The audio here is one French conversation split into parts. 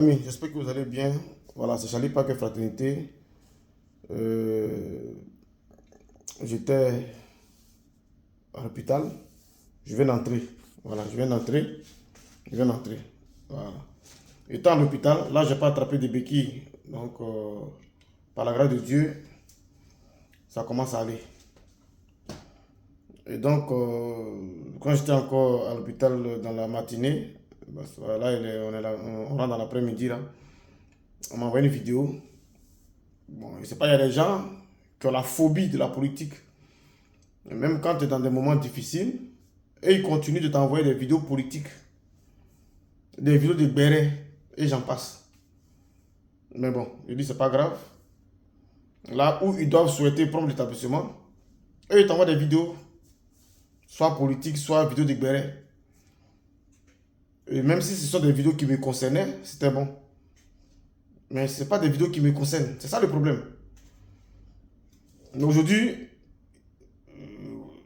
Amis, j'espère que vous allez bien. Voilà, c'est Charlie Parker Fraternité. J'étais à l'hôpital. Je viens d'entrer. Voilà, je viens d'entrer. Je viens d'entrer. Voilà. Étant à l'hôpital, là, j'ai pas attrapé des béquilles. Donc, par la grâce de Dieu, ça commence à aller. Et donc, quand j'étais encore à l'hôpital dans la matinée, là, on rentre dans l'après-midi, là. On m'a envoyé une vidéo. Bon, je sais pas, il y a des gens qui ont la phobie de la politique. Et même quand tu es dans des moments difficiles, et ils continuent de t'envoyer des vidéos politiques, des vidéos de bérets, et j'en passe. Mais bon, je dis c'est pas grave. Là où ils doivent souhaiter prendre l'établissement, eux ils t'envoient des vidéos, soit politiques, soit vidéos de bérets. Et même si ce sont des vidéos qui me concernaient, c'était bon. Mais ce n'est pas des vidéos qui me concernent. C'est ça le problème. Aujourd'hui,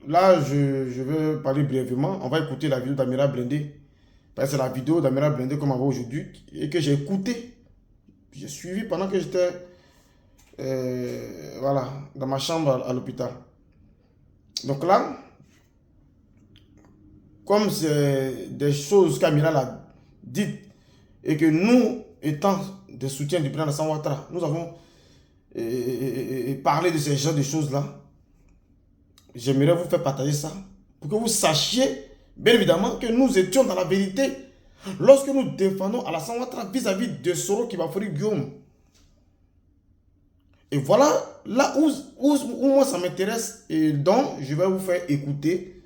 là, je vais parler brièvement. On va écouter la vidéo d'Amira Blindé. Parce que c'est la vidéo d'Amira Blindé qu'on m'a envoyée aujourd'hui et que j'ai écouté. J'ai suivi pendant que j'étais voilà, dans ma chambre à l'hôpital. Donc là, comme c'est des choses qu'Amira l'a dites et que nous, étant des soutiens du président Alassane Ouattara, nous avons parlé de ces genres de choses-là. J'aimerais vous faire partager ça pour que vous sachiez, bien évidemment, que nous étions dans la vérité lorsque nous défendons Alassane Ouattara vis-à-vis de Soro Kibafori Guillaume. Et voilà, là où moi ça m'intéresse, et donc je vais vous faire écouter,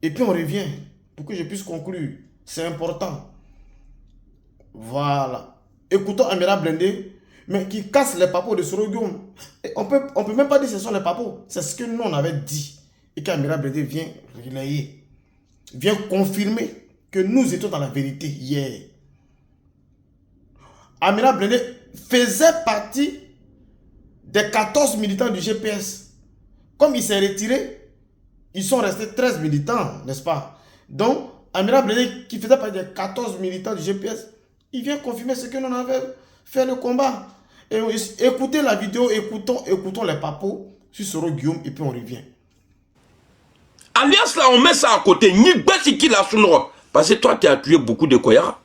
et puis on revient pour que je puisse conclure. C'est important. Voilà. Écoutons Amira Blindé, mais qui casse les papos de Soro Guillaume. Et on peut même pas dire que ce sont les papos. C'est ce que nous on avait dit. Et qu'Amira Blindé vient relayer, vient confirmer que nous étions dans la vérité hier. Amira Blindé faisait partie des 14 militants du GPS. Comme il s'est retiré, ils sont restés 13 militants, n'est-ce pas? Donc, Amira Blindé, qui faisait partie des 14 militants du GPS, il vient confirmer ce que nous avait fait le combat. Et écoutez la vidéo, écoutons les papos sur Soro Guillaume et puis on revient. Alliance là, on met ça à côté. Ni Bessi qui l'a sonore. Parce que toi, tu as tué beaucoup de Koyara.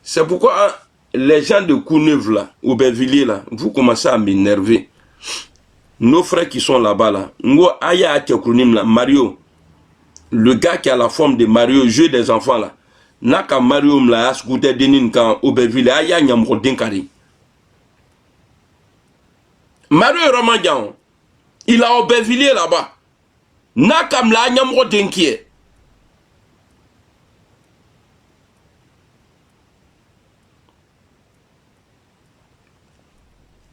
C'est pourquoi les gens de Courneuve là, Aubervilliers là, vous commencez à m'énerver. Nos frères qui sont là-bas là, Mario, le gars qui a la forme de Mario, jeu des enfants là, Naka Mario là, Scooter Denin quand Aubervilliers, Aya Nyamro Denkari. Mario Ramandian, il a Aubervilliers là-bas. Nakam la Nyamro Denkie.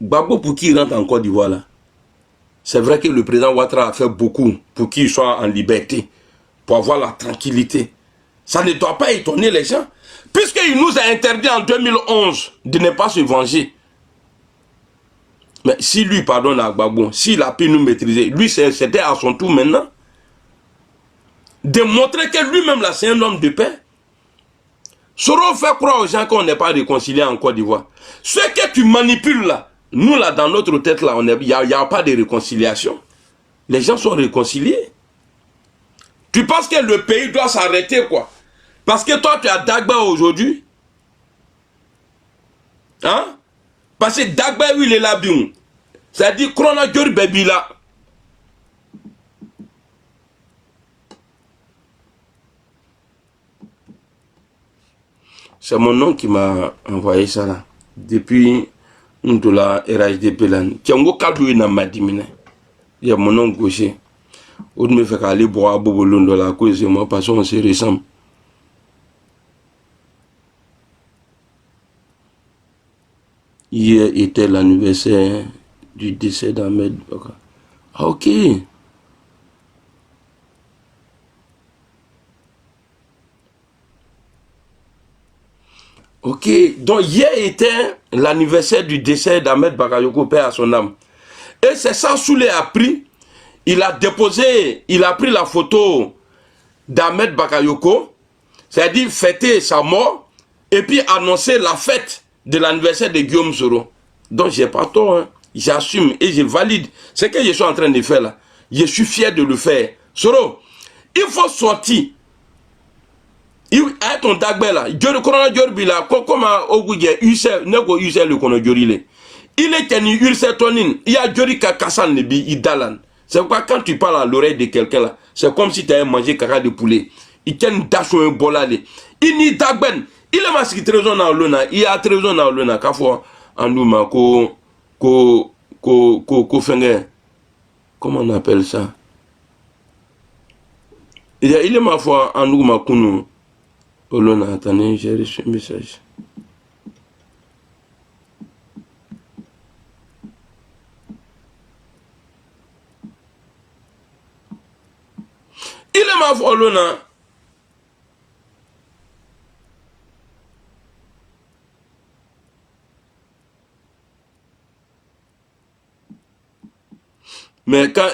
Gbagbo pour qui rentre en Côte d'Ivoire là. C'est vrai que le président Ouattara a fait beaucoup pour qu'il soit en liberté, pour avoir la tranquillité. Ça ne doit pas étonner les gens, puisqu'il nous a interdit en 2011 de ne pas se venger. Mais si lui pardonne à Gbagbo, s'il a pu nous maîtriser, lui c'était à son tour maintenant de montrer que lui-même là c'est un homme de paix. Soro fait croire aux gens qu'on n'est pas réconcilié en Côte d'Ivoire. Ce que tu manipules là, nous là dans notre tête là, il n'y a pas de réconciliation. Les gens sont réconciliés. Tu penses que le pays doit s'arrêter quoi? Parce que toi tu as Dagba aujourd'hui. Hein? Parce que Dagba il est là bien. C'est-à-dire Krona Dior Baby là. C'est mon nom qui m'a envoyé ça là. Depuis Ndola RHDP là. Tiango Kadou na madimine. Il y a mon nom gaucher. On me fait aller boire à Bobolondo là à cause de moi parce qu'on se ressemble. Hier était l'anniversaire du décès d'Ahmed Baka. Ah ok. Ok, donc hier était l'anniversaire du décès d'Ahmed Bakayoko, père à son âme. Et c'est ça, Soulé a pris, il a déposé, il a pris la photo d'Ahmed Bakayoko, c'est-à-dire fêter sa mort et puis annoncer la fête de l'anniversaire de Guillaume Soro. Donc j'ai pas tort, hein. J'assume et je valide ce que je suis en train de faire là. Je suis fier de le faire. Soro, il faut sortir. Il a ton dagbe là. Jori corona jorbi là. Comment oguje use nego use le kono jorile. Il est tenu use tonin. Il y a jori kakasan ne bi idalan. C'est pourquoi quand tu parles à l'oreille de quelqu'un là, c'est comme si tu avais mangé caca de poulet. Il tient dacho un bolale. Il n'y dagben. Il est masqué trésor dans l'ona. Il y a trésor dans l'ona. Kafo andouma ko fenge. Comment on appelle ça? Il est ma foi andouma kunu. Olona, attendez, j'ai reçu un message. Il est ma foi, Olona. Mais quand,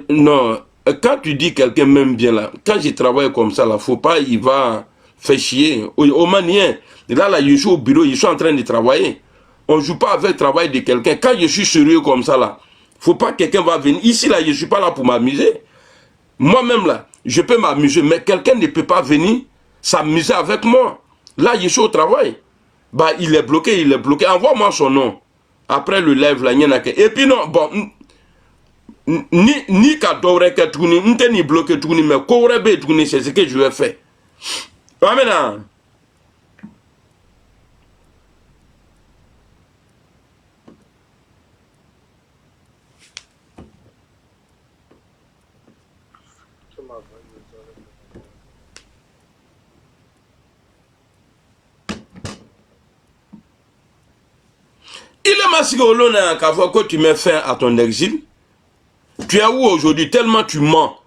non, quand tu dis quelqu'un m'aime bien là, quand je travaille comme ça là, faut pas, il va faire chier. Au manien, là, je suis au bureau, je suis en train de travailler. On ne joue pas avec le travail de quelqu'un. Quand je suis sérieux comme ça là, faut pas que quelqu'un va venir. Ici là, je suis pas là pour m'amuser. Moi-même là, je peux m'amuser, mais quelqu'un ne peut pas venir s'amuser avec moi. Là, je suis au travail. Bah, il est bloqué, il est bloqué. Envoie-moi son nom. Après le live là, il y en a que. Et puis non, bon. Ni ka dore ke tuguni nte ni bloqué tuguni mais ko rebe tuguni c'est ce que je vais faire. Amena. Il est masqué au lona qu'à fois que tu mets fin à ton exil. Tu es où aujourd'hui? Tellement tu mens.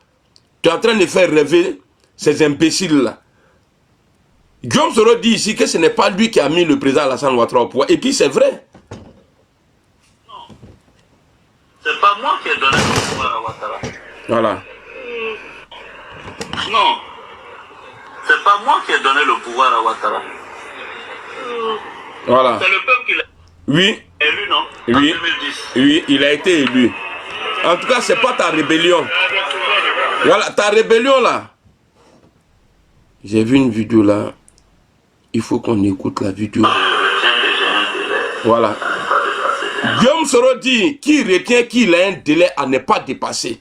Tu es en train de faire rêver ces imbéciles-là. Guillaume Soro dit ici que ce n'est pas lui qui a mis le président Alassane Ouattara au pouvoir. Et puis c'est vrai. Non. C'est pas moi qui ai donné le pouvoir à Ouattara. Voilà. Non. C'est pas moi qui ai donné le pouvoir à Ouattara. Voilà. C'est le peuple qui l'a Oui. élu, non? Oui. En 2010. Oui, il a été élu. En tout cas, c'est pas ta rébellion. Voilà, ta rébellion là. J'ai vu une vidéo là. Il faut qu'on écoute la vidéo. Voilà. Guillaume Soro dit qui retient qu'il a un délai à ne pas dépasser.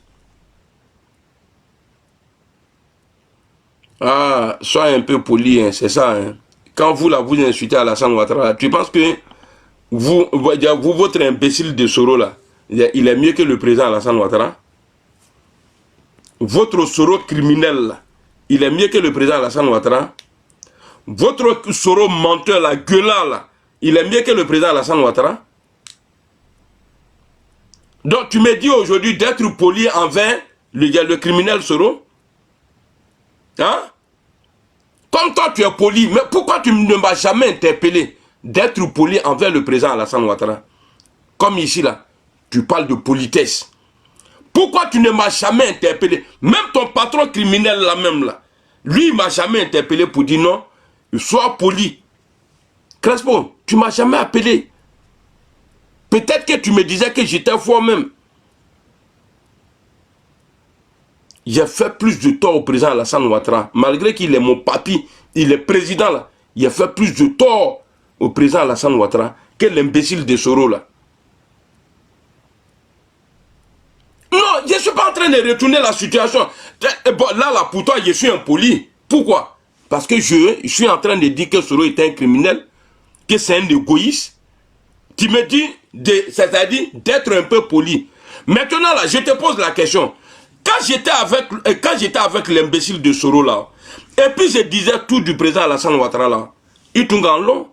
Ah, sois un peu poli, hein, c'est ça. Hein. Quand vous là, vous insultez Alassane Ouattara, tu penses que vous, votre imbécile de Soro là, il est mieux que le président Alassane Ouattara? Votre Soro criminel là, il est mieux que le président Alassane Ouattara? Votre Soro menteur là, gueulant là, il est mieux que le président Alassane Ouattara? Donc tu me dis aujourd'hui d'être poli envers le criminel Soro? Hein? Comme toi tu es poli, mais pourquoi tu ne m'as jamais interpellé d'être poli envers le président Alassane Ouattara? Comme ici là, tu parles de politesse. Pourquoi tu ne m'as jamais interpellé? Même ton patron criminel là même là, lui il m'a jamais interpellé pour dire non, sois poli. Crespo, tu m'as jamais appelé. Peut-être que tu me disais que j'étais fort même. J'ai fait plus de tort au président Alassane Ouattara. Malgré qu'il est mon papi, il est président là. Il a fait plus de tort au président Alassane Ouattara que l'imbécile de Soro là. Non, je ne suis pas en train de retourner la situation. Bon, là, pour toi, je suis impoli. Pourquoi? Parce que je suis en train de dire que Soro est un criminel, que c'est un égoïste. Tu me dis, c'est-à-dire d'être un peu poli. Maintenant, là, je te pose la question. Quand j'étais avec l'imbécile de Soro, là, et puis je disais tout du président Alassane Ouattara, là, il tourne en long.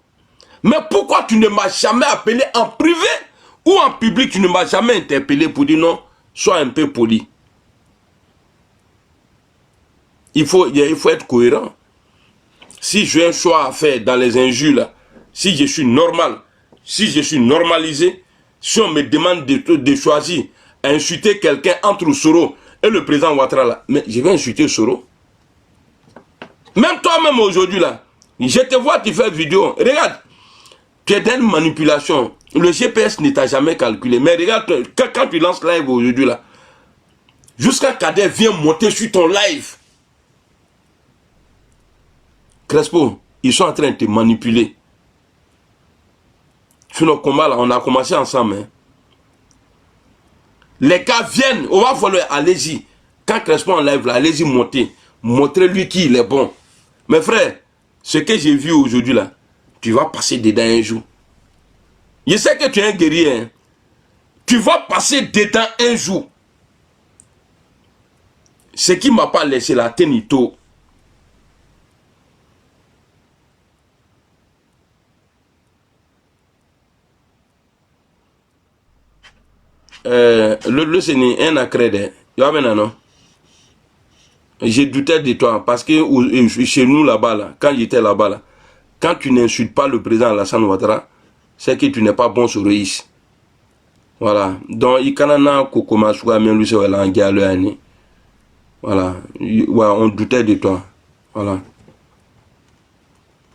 Mais pourquoi tu ne m'as jamais appelé en privé ou en public, tu ne m'as jamais interpellé pour dire non? Sois un peu poli. Il faut être cohérent. Si j'ai un choix à faire dans les injures, là, si je suis normal, si je suis normalisé, si on me demande de choisir, insulter quelqu'un entre Soro et le président Ouattara, là, mais je vais insulter Soro. Même toi-même aujourd'hui là, je te vois, tu fais vidéo. Regarde, tu es dans une manipulation. Le GPS ne t'a jamais calculé. Mais regarde, quand tu lances live aujourd'hui là, jusqu'à Kader vient monter sur ton live. Crespo, ils sont en train de te manipuler. Sur nos combats là, on a commencé ensemble. Hein. Les gars viennent, on va falloir, allez-y. Quand Crespo en live là, allez-y monter. Montrez-lui qui il est bon. Mes frères, ce que j'ai vu aujourd'hui là, tu vas passer dedans un jour. Je sais que tu es un guerrier. Hein. Tu vas passer dedans un jour. Ce qui ne m'a pas laissé la tenito. Le c'est un accrédit. Non. J'ai douté de toi parce que chez nous là-bas, là, quand j'étais là-bas, là, quand tu n'insultes pas le président Alassane Ouattara, c'est que tu n'es pas bon sur Reis. Voilà. Donc, il y a voilà. Ouais, on doutait de toi. Voilà.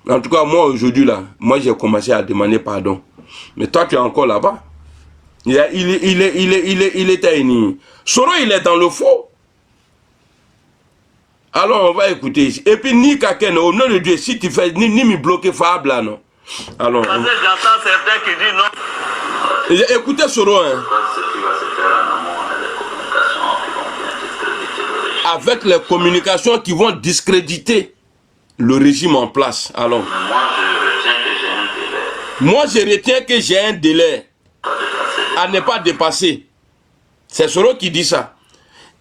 En tout cas, moi aujourd'hui là, moi j'ai commencé à demander pardon. Mais toi tu es encore là-bas. Il était uni. Soro il est dans le faux. Alors on va écouter. Et puis ni Kaken, au nom de Dieu, si tu fais ni me bloquer Fab là non. Alors. Parce que j'entends certains qui disent non. Écoutez Soro hein. Avec les communications qui vont discréditer le régime en place. Alors. Moi je retiens que j'ai un délai à ne pas dépasser. C'est Soro qui dit ça.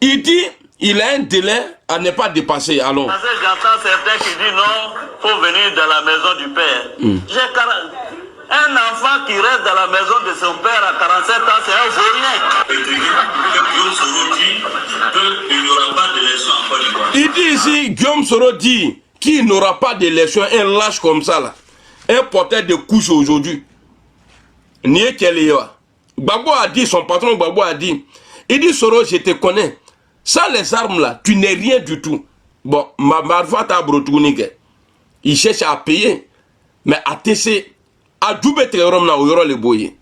Il dit il a un délai à ne pas dépasser. Allons. Parce que j'entends certains qui disent non, il faut venir dans la maison du père. Un enfant qui reste dans la maison de son père à 47 ans, c'est un vaurien. Il dit ici, Guillaume Soro dit qu'il n'aura pas d'élection, un lâche comme ça là. Un porteur de couche aujourd'hui. Nié Kéléa. Gbagbo a dit, son patron Gbagbo a dit, il dit Soro, je te connais. Sans les armes là, tu n'es rien du tout. Bon, ma marfa ta brotounike. Il cherche à payer. Mais à TC, à Djoubé Théorom na Oyoro le boye.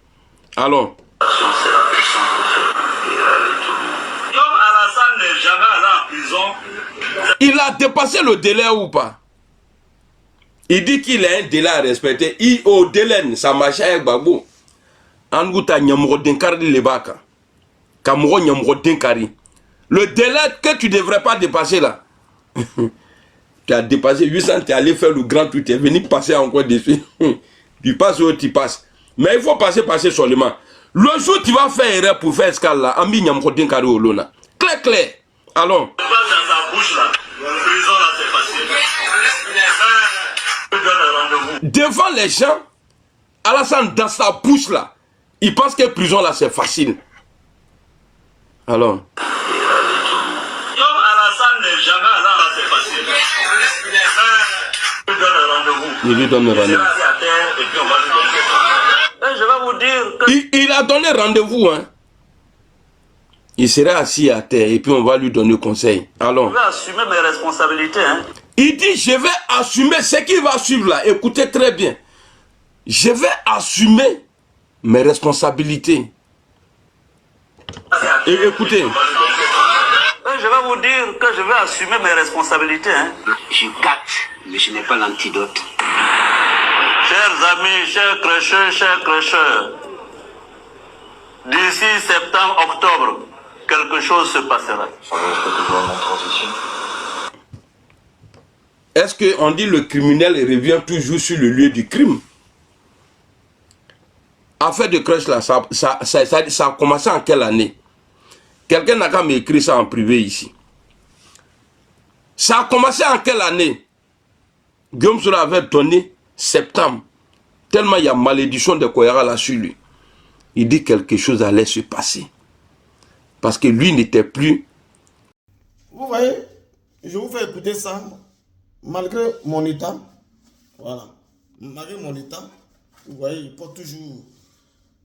Alors. Comme Alassane n'est jamais allé en prison. Il a dépassé le délai ou pas? Il dit qu'il a un délai à respecter. Il au délai, ça marche avec Gbagbo. Angouta Nyamro Denkari Lebaka. Kamoro Nyamro Denkari. Le délai que tu ne devrais pas dépasser là. Tu as dépassé 800, tu es allé faire le grand truc, tu es venu passer encore dessus. Tu passes où tu passes. Mais il faut passer seulement. Le jour où tu vas faire erreur pour faire escale là, Ambi Nyamro Denkari Olona. Clair, clair. Allons. Dans sa bouche là, prison là c'est facile. Devant les gens, Alassane dans sa bouche là, il pense que prison là c'est facile. Alors. Comme Alassane n'est jamais allé là, c'est facile. Il lui donne rendez-vous. Il lui donne rendez-vous. Et puis on va lui donner. Et je vais vous dire que... Il a donné rendez-vous, hein. Il sera assis à terre et puis on va lui donner conseil. Allons. Je vais assumer mes responsabilités, hein. Il dit, je vais assumer ce qui va suivre là. Écoutez très bien. Je vais assumer mes responsabilités. Et écoutez. Je vais vous dire que je vais assumer mes responsabilités. Hein. Je capte, mais je n'ai pas l'antidote. Chers amis, chers crêcheurs, d'ici septembre, octobre, quelque chose se passera. Est-ce qu'on dit le criminel revient toujours sur le lieu du crime? Affaire de crèche là, ça a commencé en quelle année? Quelqu'un n'a qu'à m'écrire ça en privé ici. Ça a commencé en quelle année? Guillaume Soro avait donné septembre. Tellement il y a malédiction de Koyara là sur lui. Il dit quelque chose allait se passer. Parce que lui n'était plus... Vous voyez, je vous fais écouter ça. Malgré mon état, voilà. Malgré mon état, vous voyez, il porte toujours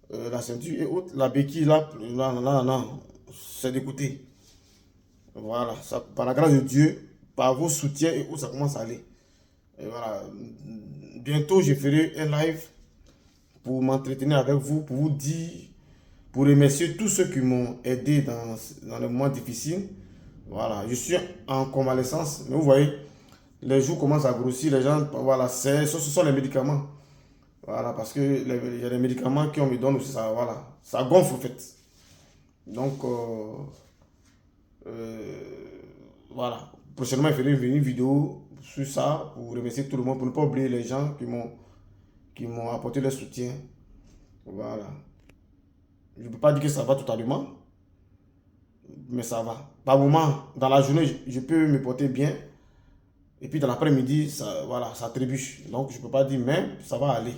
la ceinture et autres. La béquille là, non, c'est d'écouter. Voilà, ça, par la grâce de Dieu, par vos soutiens et où ça commence à aller. Et voilà. Bientôt, je ferai un live pour m'entretenir avec vous, pour vous dire, pour remercier tous ceux qui m'ont aidé dans les moments difficiles. Voilà, je suis en convalescence, mais vous voyez, les jours commencent à grossir, les gens, voilà, ce sont les médicaments. Voilà, parce que il y a des médicaments qu'on me donne aussi, ça, voilà, ça gonfle en fait. Donc, voilà, prochainement, je ferai une vidéo sur ça pour remercier tout le monde, pour ne pas oublier les gens qui m'ont apporté leur soutien. Voilà. Je ne peux pas dire que ça va totalement, mais ça va. Par moment, dans la journée, je peux me porter bien. Et puis dans l'après-midi, ça, voilà, ça trébuche. Donc je ne peux pas dire, mais ça va aller.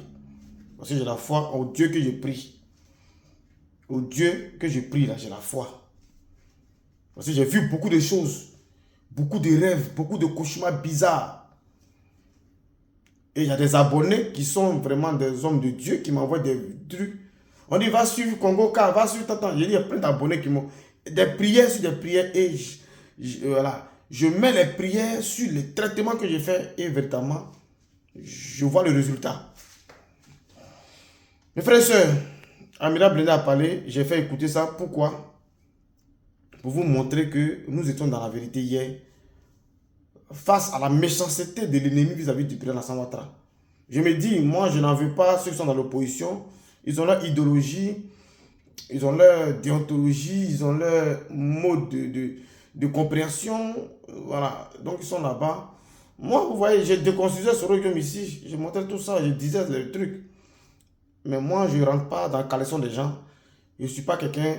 Parce que j'ai la foi au Dieu que je prie. Au Dieu que je prie, là, j'ai la foi. Parce que j'ai vu beaucoup de choses. Beaucoup de rêves, beaucoup de cauchemars bizarres. Et il y a des abonnés qui sont vraiment des hommes de Dieu qui m'envoient des trucs. On dit, va suivre Congo Car, va suivre Tatan. Il y a plein d'abonnés qui m'ont... Des prières sur des prières. Et voilà, je mets les prières sur les traitements que j'ai fait. Et véritablement, je vois le résultat. Mes frères et sœurs, Amira Blindé a parlé. J'ai fait écouter ça. Pourquoi? Pour vous montrer que nous étions dans la vérité hier. Face à la méchanceté de l'ennemi vis-à-vis du président Alassane Ouattara. Je me dis, moi, je n'en veux pas ceux qui sont dans l'opposition. Ils ont leur idéologie, ils ont leur déontologie, ils ont leur mode de compréhension. Voilà, donc ils sont là-bas. Moi, vous voyez, j'ai déconstruisé ce royaume ici. Je montrais tout ça, je disais les trucs. Mais moi, je ne rentre pas dans la caleçon des gens. Je ne suis pas quelqu'un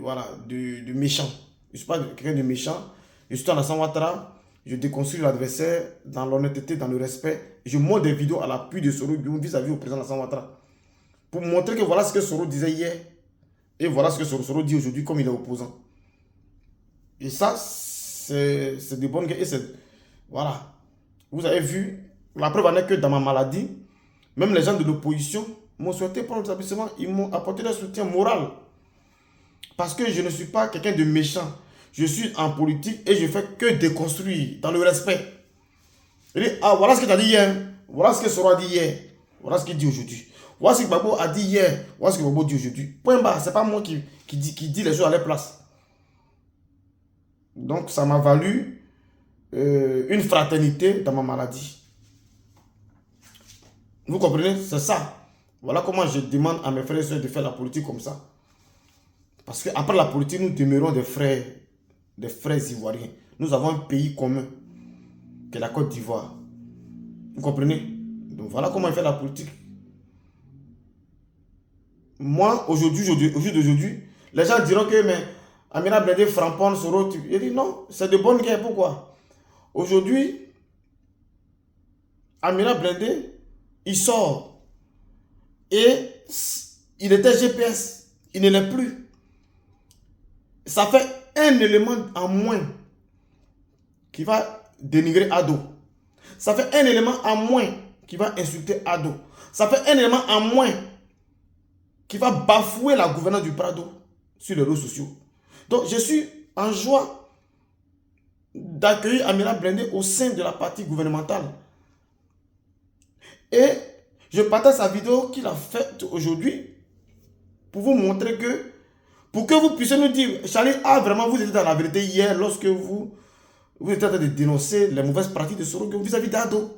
voilà, de méchant. Je ne suis pas quelqu'un de méchant. Je suis dans Alassane Ouattara. Je déconstruis l'adversaire dans l'honnêteté, dans le respect. Je montre des vidéos à l'appui de Soro vis-à-vis au président Alassane Ouattara. Pour montrer que voilà ce que Soro disait hier. Et voilà ce que Soro dit aujourd'hui comme il est opposant. Et ça, c'est des bonnes guerres. Et voilà. Vous avez vu, la preuve en est que dans ma maladie, même les gens de l'opposition m'ont souhaité prendre l'établissement. Ils m'ont apporté leur soutien moral. Parce que je ne suis pas quelqu'un de méchant. Je suis en politique et je fais que déconstruire dans le respect. Il dit, ah, voilà ce que tu as dit hier. Voilà ce que Soro a dit hier. Voilà ce qu'il dit aujourd'hui. Voilà ce que Babo a dit hier. Voilà ce que Babo dit aujourd'hui. Point barre, ce n'est pas moi qui dit les choses à leur place. Donc, ça m'a valu une fraternité dans ma maladie. Vous comprenez? C'est ça. Voilà comment je demande à mes frères et soeurs de faire la politique comme ça. Parce qu'après la politique, nous demeurons des frères ivoiriens. Nous avons un pays commun, qui est la Côte d'Ivoire. Vous comprenez? Donc voilà comment il fait la politique. Moi, aujourd'hui, les gens diront que mais Amira Blindé framponne Soro. Je dis non, c'est de bonne guerre. Pourquoi? Aujourd'hui, Amira Blindé, il sort. Et il était GPS. Il ne l'est plus. Ça fait un élément en moins qui va dénigrer Ado. Ça fait un élément en moins qui va insulter Ado. Ça fait un élément en moins qui va bafouer la gouvernance du Prado sur les réseaux sociaux. Donc je suis en joie d'accueillir Amira Blindé au sein de la partie gouvernementale. Et je partage sa vidéo qu'il a faite aujourd'hui pour vous montrer que, pour que vous puissiez nous dire, Charlie, ah vraiment vous étiez dans la vérité hier lorsque vous étiez en train de dénoncer les mauvaises pratiques de Soro vis-à-vis d'Ado.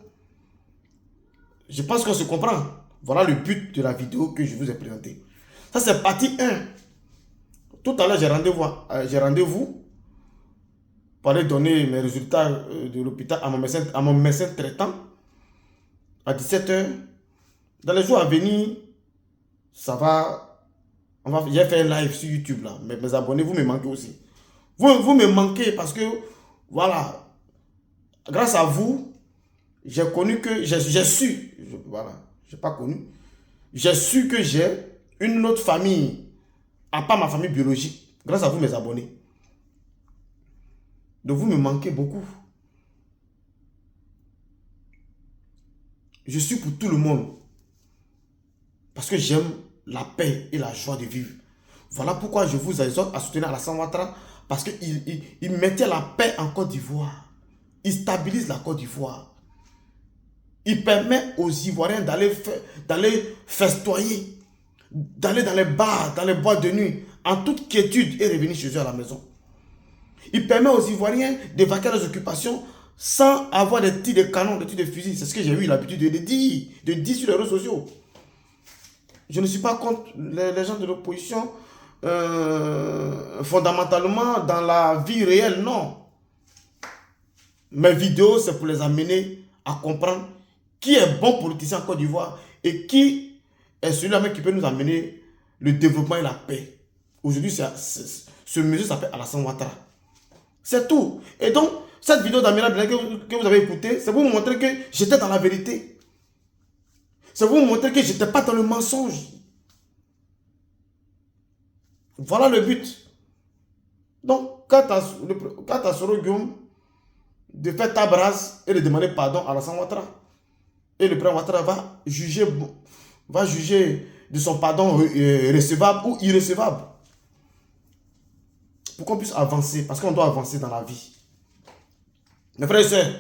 Je pense qu'on se comprend. Voilà le but de la vidéo que je vous ai présentée. Ça c'est partie 1. Tout à l'heure j'ai rendez-vous pour aller donner mes résultats de l'hôpital à mon médecin traitant à 17 h. Dans les jours à venir, ça va. J'ai fait un live sur YouTube là. Mes abonnés, vous me manquez aussi. Vous me manquez parce que, voilà, grâce à vous, j'ai connu que, j'ai su, voilà, j'ai pas connu, j'ai su que j'ai une autre famille, à part ma famille biologique, grâce à vous mes abonnés. Donc vous me manquez beaucoup. Je suis pour tout le monde. Parce que j'aime la paix et la joie de vivre. Voilà pourquoi je vous exhorte à soutenir Alassane Ouattara, parce qu'il mettait la paix en Côte d'Ivoire. Il stabilise la Côte d'Ivoire. Il permet aux Ivoiriens d'aller festoyer, d'aller dans les bars, dans les boîtes de nuit, en toute quiétude et revenir chez eux à la maison. Il permet aux Ivoiriens d'évacuer leurs occupations sans avoir des tirs de canon, des tirs de fusil. C'est ce que j'ai eu l'habitude de dire sur les réseaux sociaux. Je ne suis pas contre les gens de l'opposition fondamentalement dans la vie réelle, non. Mes vidéos, c'est pour les amener à comprendre qui est bon politicien en Côte d'Ivoire et qui est celui-là qui peut nous amener le développement et la paix. Aujourd'hui, ce monsieur s'appelle Alassane Ouattara. C'est tout. Et donc, cette vidéo d'Amira Blin que vous avez écoutée, c'est pour vous montrer que j'étais dans la vérité. C'est pour vous montrer que je n'étais pas dans le mensonge. Voilà le but. Donc, quant à Soro Guillaume, de faire table rase et de demander pardon à Alassane Ouattara. Et le président Ouattara va juger de son pardon recevable ou irrecevable. Pour qu'on puisse avancer, parce qu'on doit avancer dans la vie. Mes frères et sœurs,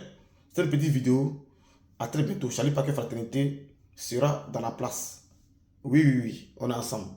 c'est une petite vidéo. À très bientôt. Charlie Paquet Fraternité sera dans la place. Oui, on est ensemble.